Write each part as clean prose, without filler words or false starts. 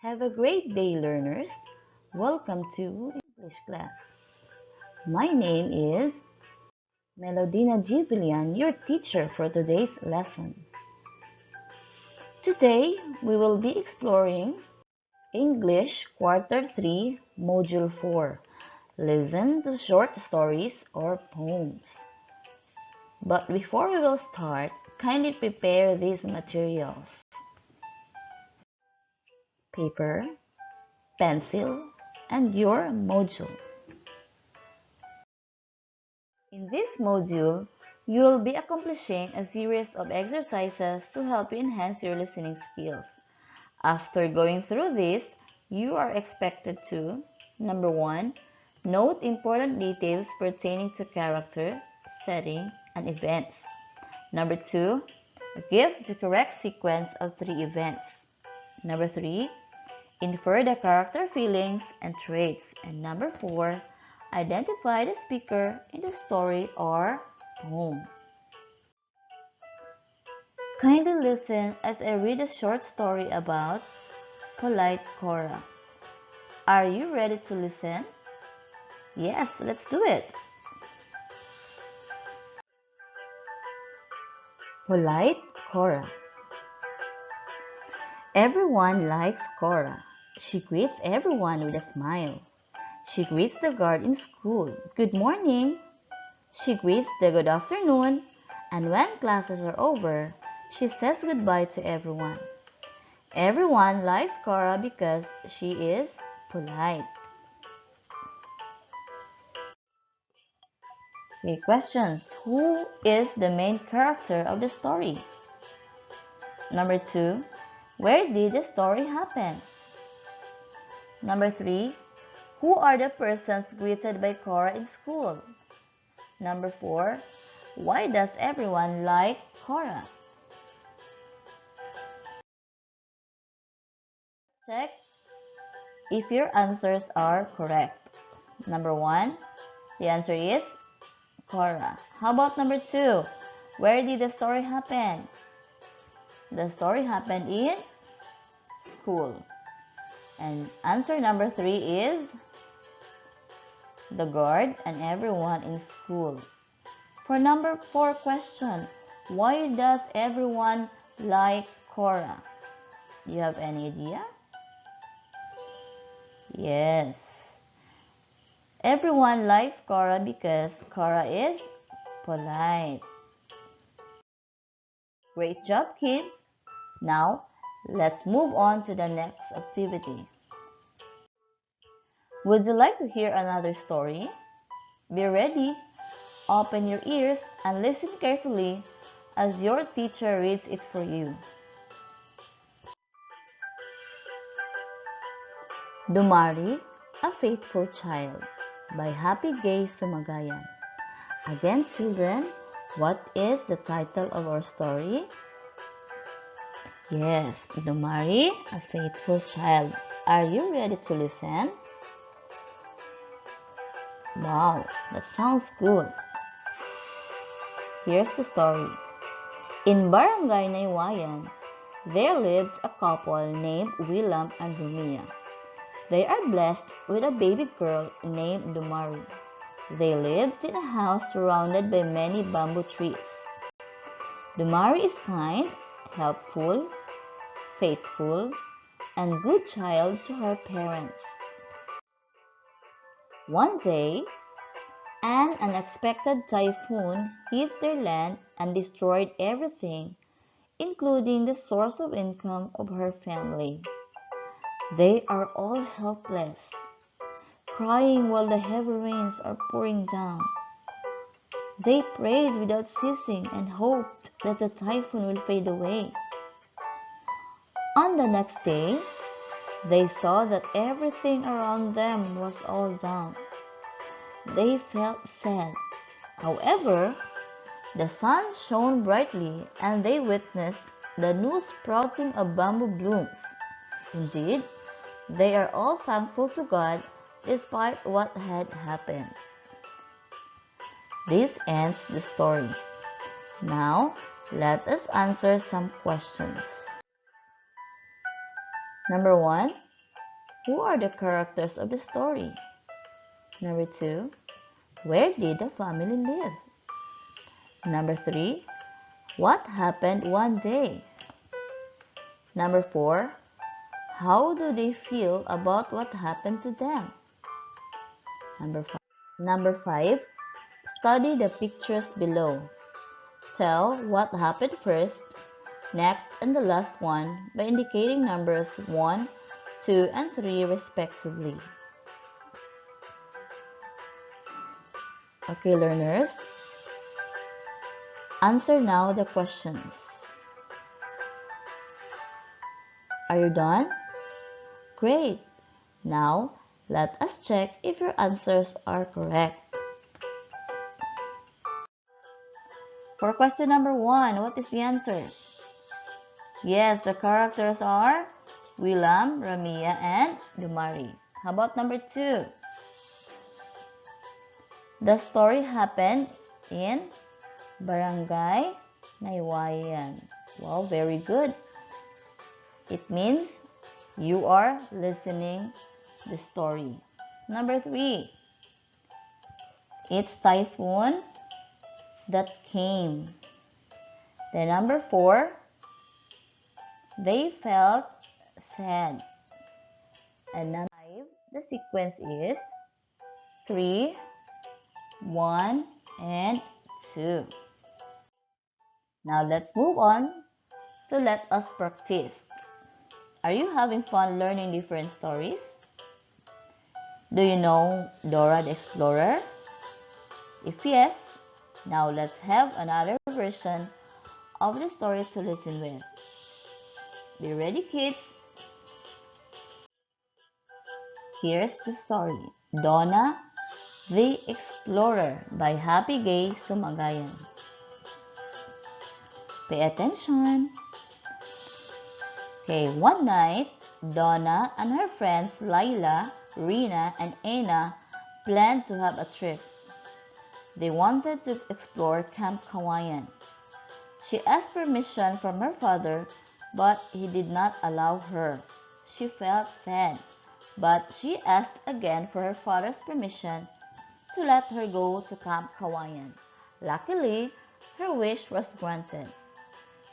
Have a great day, learners. Welcome to English class. My name is Melodina Villan, your teacher for today's lesson. Today, we will be exploring English Quarter 3, Module 4. Listen to short stories or poems. But before we will start, kindly prepare these materials. Paper, pencil, and your module. In this module, you will be accomplishing a series of exercises to help you enhance your listening skills. After going through this, you are expected to: number 1, note important details pertaining to character, setting, and events. Number 2, give the correct sequence of 3 events. Number 3, infer the character feelings and traits. And number 4, identify the speaker in the story or poem. Kindly listen as I read a short story about polite Cora. Are you ready to listen? Yes, let's do it. Polite Cora. Everyone likes Cora. She greets everyone with a smile. She greets the guard in school. Good morning. She greets the good afternoon. And when classes are over, she says goodbye to everyone. Everyone likes Cora because she is polite. Okay, questions. Who is the main character of the story? Number 2, where did the story happen? Number 3, who are the persons greeted by Cora in school? Number 4, why does everyone like Cora? Check if your answers are correct. Number 1, the answer is Cora. How about number 2? Where did the story happen? The story happened in school. And answer number 3 is the guard and everyone in school. For number 4 question, why does everyone like Cora? Do you have any idea? Yes. Everyone likes Cora because Cora is polite. Great job, kids. Now, let's move on to the next activity. Would you like to hear another story? Be ready. Open your ears and listen carefully as your teacher reads it for you. Dumari, a Faithful Child by Happy Gay Sumagayan. Again, children, what is the title of our story? Yes, Dumari, a Faithful Child. Are you ready to listen? Wow, that sounds good. Here's the story. In Barangay Naywayan, there lived a couple named Villan and Rumia. They are blessed with a baby girl named Dumari. They lived in a house surrounded by many bamboo trees. Dumari is kind, helpful, faithful, and good child to her parents. One day, an unexpected typhoon hit their land and destroyed everything, including the source of income of her family. They are all helpless, crying while the heavy rains are pouring down. They prayed without ceasing and hoped that the typhoon will fade away. On the next day, they saw that everything around them was all down. They felt sad. However, the sun shone brightly and they witnessed the new sprouting of bamboo blooms. Indeed, they are all thankful to God despite what had happened. This ends the story. Now, let us answer some questions. Number 1. Who are the characters of the story? Number 2. Where did the family live? Number 3. What happened one day? Number 4. How do they feel about what happened to them? Number 5. Study the pictures below. Tell what happened first, next, and the last one by indicating numbers 1, 2, and 3 respectively. Okay, learners, answer now the questions. Are you done? Great! Now, let us check if your answers are correct. For question number 1, what is the answer? Yes, the characters are Villan, Ramia, and Dumari. How about number 2? The story happened in Barangay Naywayan. Wow, very good. It means you are listening the story. Number 3. It's typhoon that came. Then number 4. They felt sad. And number 5. The sequence is 3, 1, and 2. Now let's move on to let us practice. Are you having fun learning different stories? Do you know Dora the Explorer? If yes, now let's have another version of the story to listen with. Be ready, kids? Here's the story. Donna the Explorer by Happy Gay Sumagayan. Pay attention. Okay, one night, Donna and her friends Laila, Rina, and Anna planned to have a trip. They wanted to explore Camp Kawayan. She asked permission from her father, but he did not allow her. She felt sad, but she asked again for her father's permission to let her go to Camp Kawayan. Luckily, her wish was granted.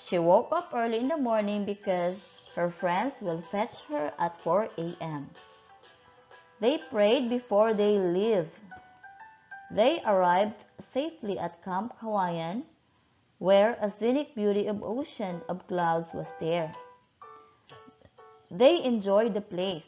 She woke up early in the morning because her friends will fetch her at 4 a.m. They prayed before they leave. They arrived safely at Camp Kawayan, where a scenic beauty of ocean of clouds was there. They enjoyed the place.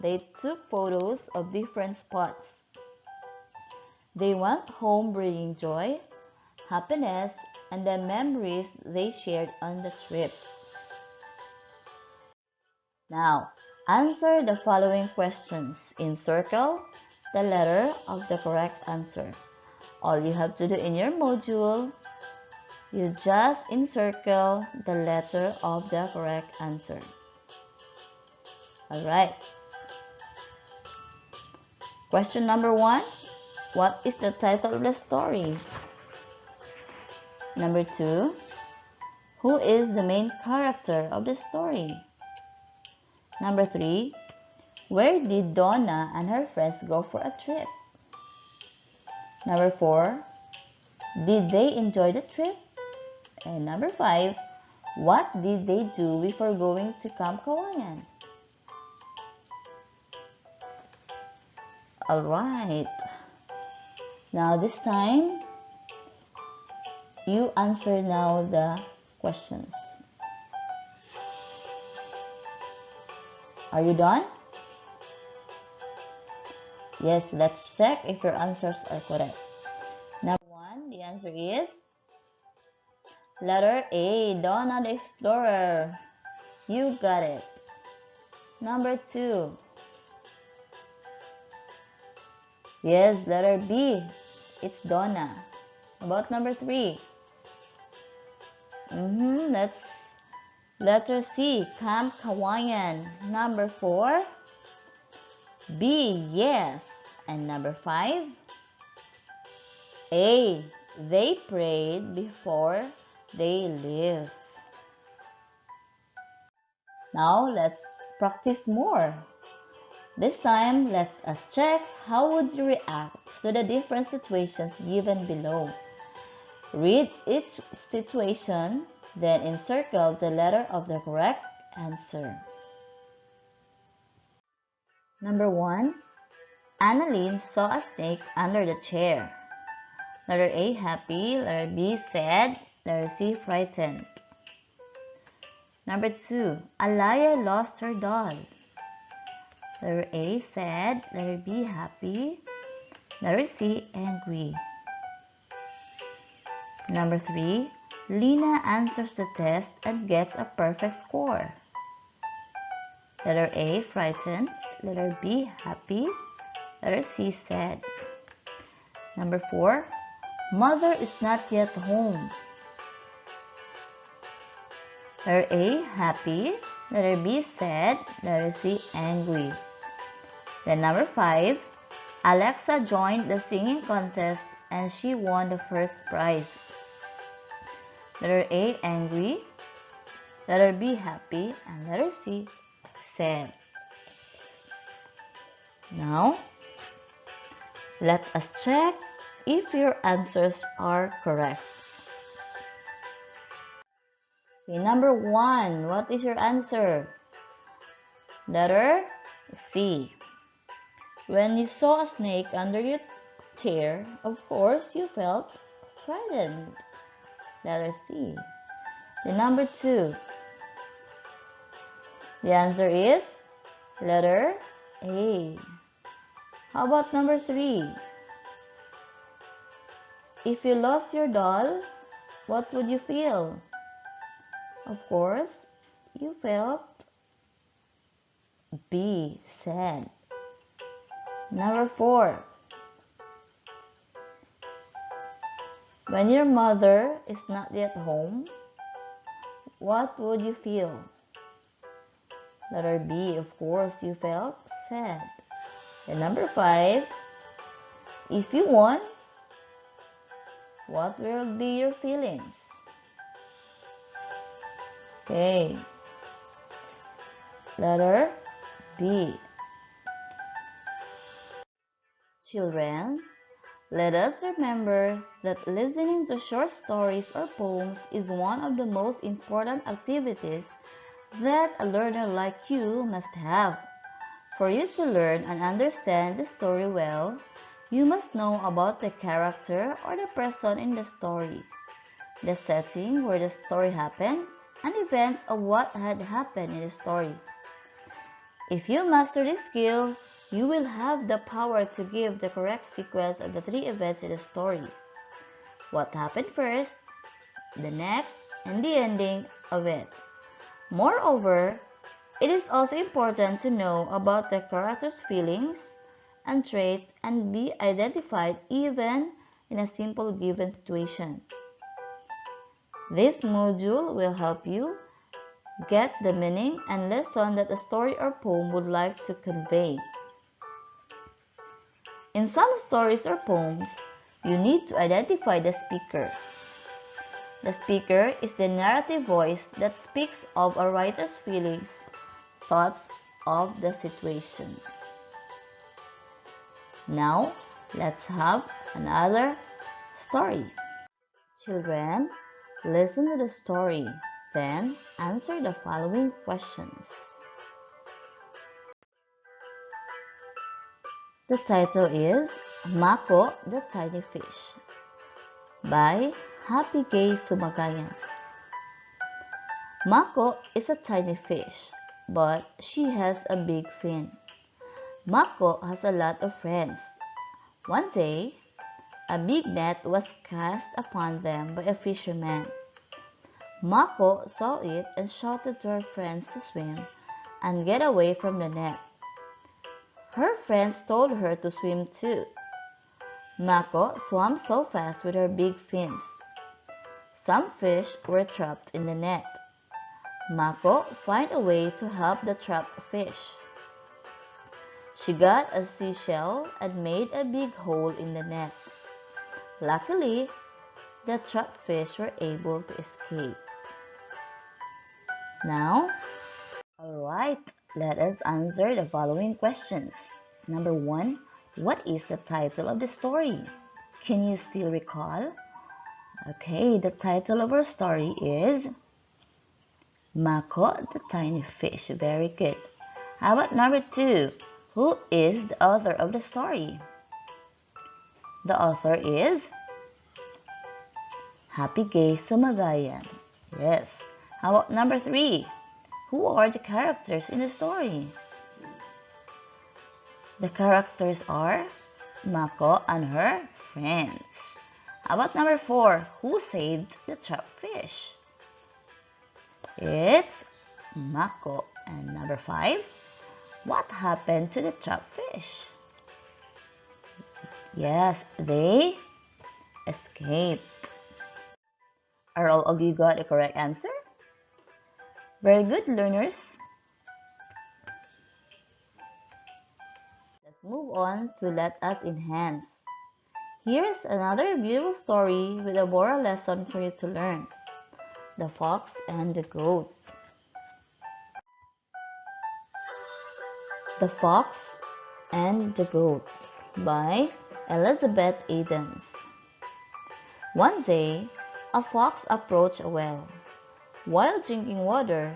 They took photos of different spots. They went home bringing joy, happiness, and the memories they shared on the trip. Now, answer the following questions. Encircle the letter of the correct answer. All you have to do in your module, you just encircle the letter of the correct answer. Alright. Question number 1. What is the title of the story? Number 2. Who is the main character of the story? Number 3. Where did Donna and her friends go for a trip? Number 4. Did they enjoy the trip? And number 5. What did they do before going to Camp Kawayan? Alright. Now this time, you answer now the questions. Are you done? Yes, let's check if your answers are correct. Number 1, the answer is letter A, Donna the Explorer. You got it. Number 2. Yes, letter B. It's Donna. About number 3. Let's letter C, Camp Kawayan. Number 4. B, yes. And number 5. A, they prayed before they leave. Now let's practice more. This time, let us check how would you react to the different situations given below. Read each situation, then encircle the letter of the correct answer. Number 1. Annalyn saw a snake under the chair. Letter A, happy. Letter B, sad. Letter C, frightened. Number 2. Alaya lost her doll. Letter A, sad. Letter B, happy. Letter C, angry. Number 3. Lina answers the test and gets a perfect score. Letter A, frightened. Letter B, happy. Letter C, sad. Number 4. Mother is not yet home. Letter A, happy. Letter B, sad. Letter C, angry. Then number 5. Alexa joined the singing contest and she won the first prize. Letter A, angry. Letter B, happy. And letter C, sad. Now, let us check if your answers are correct. Okay, number 1, what is your answer? Letter C. When you saw a snake under your chair, of course you felt frightened. Letter C. The number 2. The answer is letter A. How about number 3? If you lost your doll, what would you feel? Of course, you felt B, sad. Number 4. When your mother is not yet home, what would you feel? Letter B, of course, you felt sad. And number 5, if you won, what will be your feelings? Okay. Letter B. Children, let us remember that listening to short stories or poems is one of the most important activities that a learner like you must have. For you to learn and understand the story well, you must know about the character or the person in the story, the setting where the story happened, and events of what had happened in the story. If you master this skill, you will have the power to give the correct sequence of the 3 events in the story. What happened first, the next, and the ending of it. Moreover, it is also important to know about the character's feelings and traits and be identified even in a simple given situation. This module will help you get the meaning and lesson that a story or poem would like to convey. In some stories or poems, you need to identify the speaker. The speaker is the narrative voice that speaks of a writer's feelings, thoughts of the situation. Now, let's have another story. Children, listen to the story, then answer the following questions. The title is Mako the Tiny Fish by Happy Gay Sumagayan. Mako is a tiny fish, but she has a big fin. Mako has a lot of friends. One day, a big net was cast upon them by a fisherman. Mako saw it and shouted to her friends to swim and get away from the net. Her friends told her to swim too. Mako swam so fast with her big fins. Some fish were trapped in the net. Mako found a way to help the trapped fish. She got a seashell and made a big hole in the net. Luckily, the trapped fish were able to escape. Now, alright, let us answer the following questions. Number 1, what is the title of the story? Can you still recall? Okay, the title of our story is Mako the Tiny Fish. Very good. How about number 2? Who is the author of the story? The author is Happy Gay Sumagayan. Yes. How about number 3? Who are the characters in the story? The characters are Mako and her friends. How about number 4? Who saved the trapped fish? It's Mako. And number 5, what happened to the trapped fish? Yes, they escaped. Are all of you got the correct answer? Very good, learners. Let's move on to Let Us Enhance. Here's another beautiful story with a moral lesson for you to learn. The Fox and the Goat. The Fox and the Goat by Elizabeth Adams. One day, a fox approached a well. While drinking water,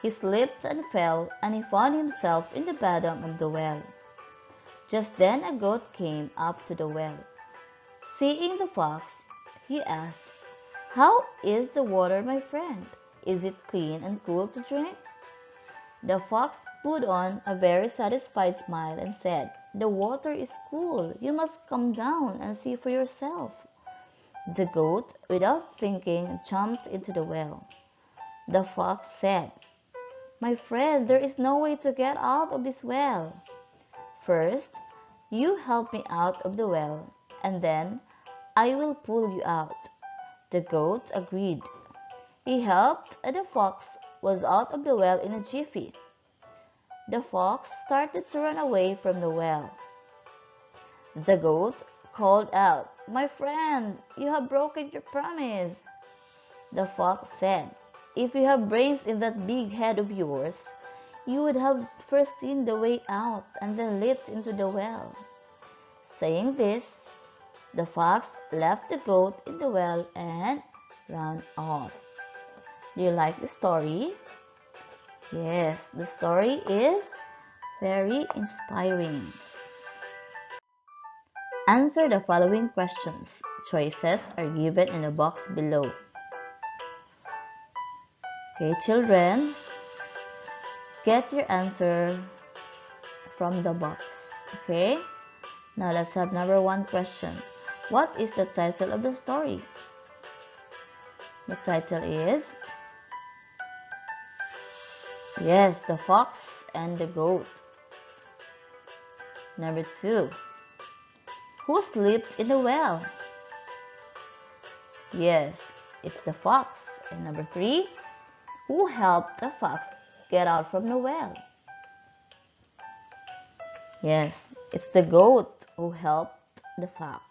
he slipped and fell, and he found himself in the bottom of the well. Just then a goat came up to the well. Seeing the fox, he asked, "How is the water, my friend? Is it clean and cool to drink?" The fox put on a very satisfied smile and said, "The water is cool. You must come down and see for yourself." The goat, without thinking, jumped into the well. The fox said, "My friend, there is no way to get out of this well. First, you help me out of the well, and then I will pull you out." The goat agreed. He helped, and the fox was out of the well in a jiffy. The fox started to run away from the well. The goat called out, "My friend, you have broken your promise." The fox said, "If you have brains in that big head of yours, you would have first seen the way out and then leaped into the well." Saying this, the fox left the goat in the well and ran off. Do you like the story? Yes, the story is very inspiring. Answer the following questions. Choices are given in the box below. Okay, children, get your answer from the box. Okay, now let's have number 1 question. What is the title of the story? The title is, yes, The Fox and the Goat. Number 2, who slipped in the well? Yes, it's the fox. And number 3, who helped the fox get out from the well? Yes, it's the goat who helped the fox.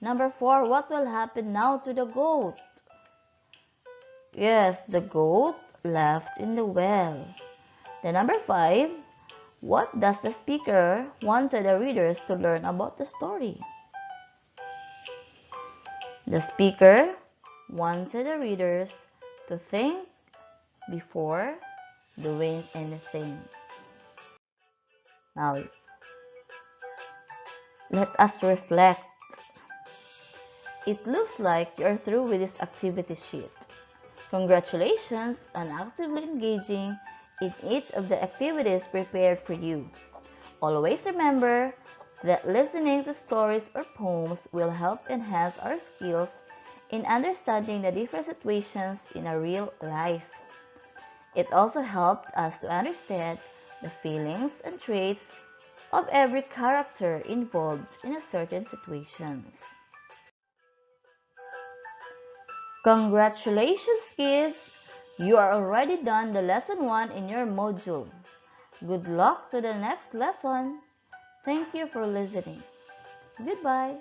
Number 4, what will happen now to the goat? Yes, the goat left in the well. Then number 5, what does the speaker wanted the readers to learn about the story? The speaker wanted the readers to think before doing anything. Now, let us reflect. It looks like you are through with this activity sheet. Congratulations on actively engaging in each of the activities prepared for you. Always remember that listening to stories or poems will help enhance our skills in understanding the different situations in our real life. It also helped us to understand the feelings and traits of every character involved in a certain situations. Congratulations, kids! You are already done the lesson 1 in your module. Good luck to the next lesson. Thank you for listening. Goodbye.